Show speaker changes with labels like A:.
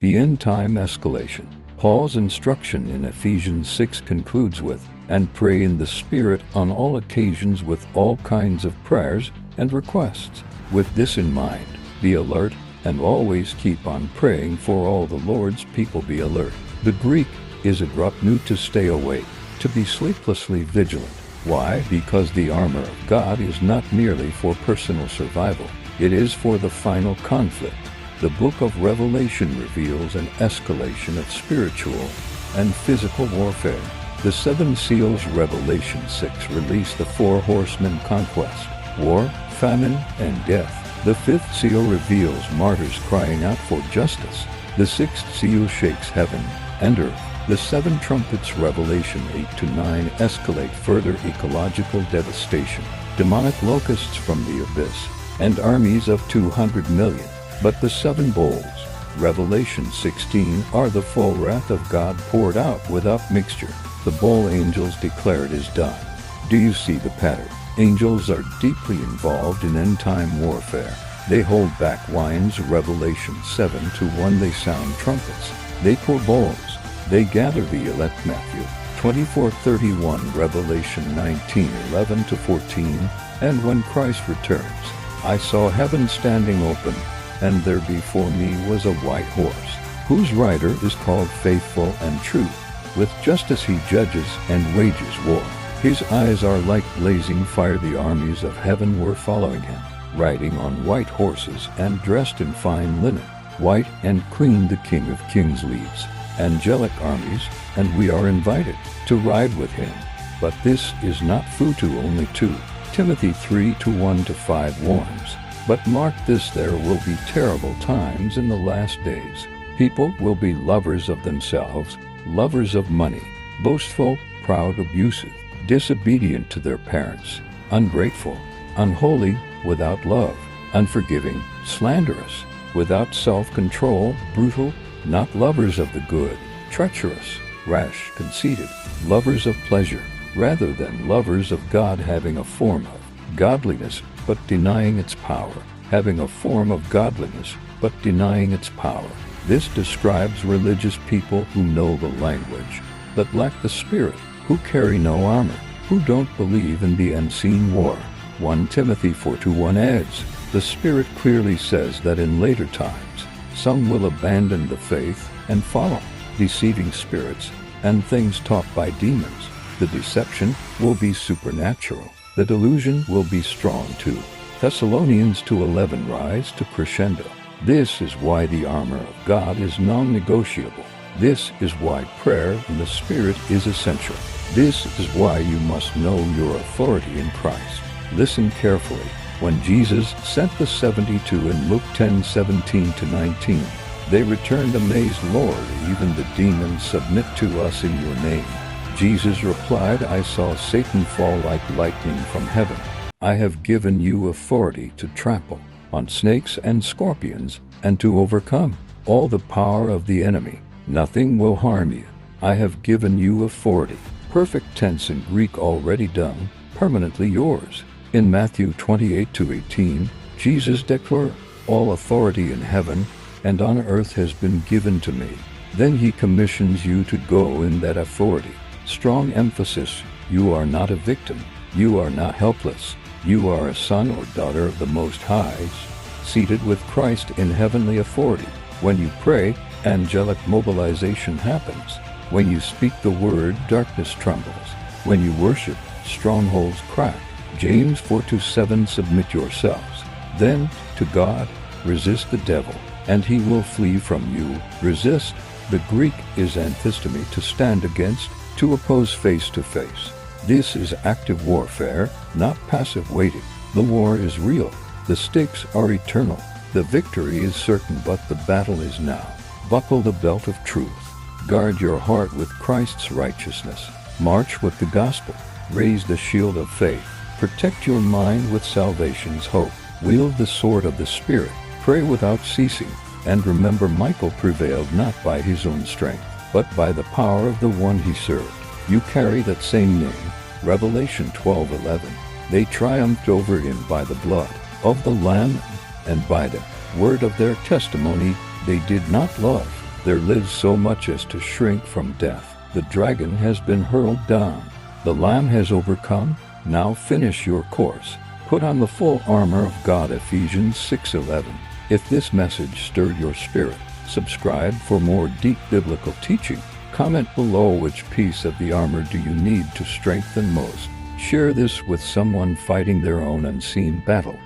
A: The end-time escalation. Paul's instruction in Ephesians 6 concludes with, "And pray in the Spirit on all occasions with all kinds of prayers and requests." With this in mind, be alert and always keep on praying for all the Lord's people. Be alert. The Greek is adropnu, to stay awake, to be sleeplessly vigilant. Why? Because the armor of God is not merely for personal survival. It is for the final conflict. The book of Revelation reveals an escalation of spiritual and physical warfare. The seven seals. Revelation 6 release the four horsemen conquest, war, famine, and death. The fifth seal reveals martyrs crying out for justice. The sixth seal shakes heaven and earth. The seven trumpets. Revelation 8-9 escalate further ecological devastation, demonic locusts from the abyss, and armies of 200 million. But the seven bowls, Revelation 16, are the full wrath of God poured out without mixture. The bowl angels declare it is done. Do you see the pattern? Angels are deeply involved in end-time warfare. They hold back winds. Revelation 7-1. They sound trumpets. They pour bowls. They gather the elect. Matthew 24:31. Revelation 19:11-14. And when Christ returns, I saw heaven standing open, and there before me was a white horse, whose rider is called Faithful and True. With justice he judges and wages war. His eyes are like blazing fire. The armies of heaven were following him, riding on white horses and dressed in fine linen. White and clean the King of Kings leads. Angelic armies, and we are invited to ride with him. But this is not Futu. Only 2 Timothy 3:1-5 warns. But mark this, there will be terrible times in the last days. People will be lovers of themselves, lovers of money, boastful, proud, abusive, disobedient to their parents, ungrateful, unholy, without love, unforgiving, slanderous, without self-control, brutal, not lovers of the good, treacherous, rash, conceited, lovers of pleasure rather than lovers of God, having a form of godliness but denying its power. Having a form of godliness but denying its power. This describes religious people who know the language but lack the spirit, who carry no armor, who don't believe in the unseen war. 1 Timothy 4:1 adds, the Spirit clearly says that in later times some will abandon the faith and follow deceiving spirits and things taught by demons. The deception will be supernatural. The delusion will be strong too. Thessalonians 2:11 rise to crescendo. This is why the armor of God is non-negotiable. This is why prayer in the Spirit is essential. This is why you must know your authority in Christ. Listen carefully. When Jesus sent the 72 in Luke 10:17-19, they returned amazed, Lord, even the demons submit to us in your name. Jesus replied, I saw Satan fall like lightning from heaven. I have given you authority to trample on snakes and scorpions and to overcome all the power of the enemy. Nothing will harm you. I have given you authority. Perfect tense in Greek, already done, permanently yours. In Matthew 28-18, Jesus declared, all authority in heaven and on earth has been given to me. Then he commissions you to go in that authority. Strong emphasis, you are not a victim. You are not helpless. You are a son or daughter of the Most High, seated with Christ in heavenly authority. When you pray, angelic mobilization happens. When you speak the word, darkness trembles. When you worship, strongholds crack. James 4:7 submit yourselves then to God, resist the devil, and he will flee from you. Resist. The Greek is anthistemi, to stand against, to oppose face to face. This is active warfare, not passive waiting. The war is real. The stakes are eternal. The victory is certain, but the battle is now. Buckle the belt of truth. Guard your heart with Christ's righteousness. March with the gospel. Raise the shield of faith. Protect your mind with salvation's hope. Wield the sword of the Spirit. Pray without ceasing. And remember, Michael prevailed not by his own strength, but by the power of the one he served. You carry that same name. Revelation 12:11. They triumphed over him by the blood of the Lamb and by the word of their testimony. They did not love there lives so much as to shrink from death. The dragon has been hurled down. The Lamb has overcome. Now finish your course. Put on the full armor of God. Ephesians 6:11. If this message stirred your spirit, subscribe for more deep biblical teaching. Comment below which piece of the armor do you need to strengthen most. Share this with someone fighting their own unseen battle.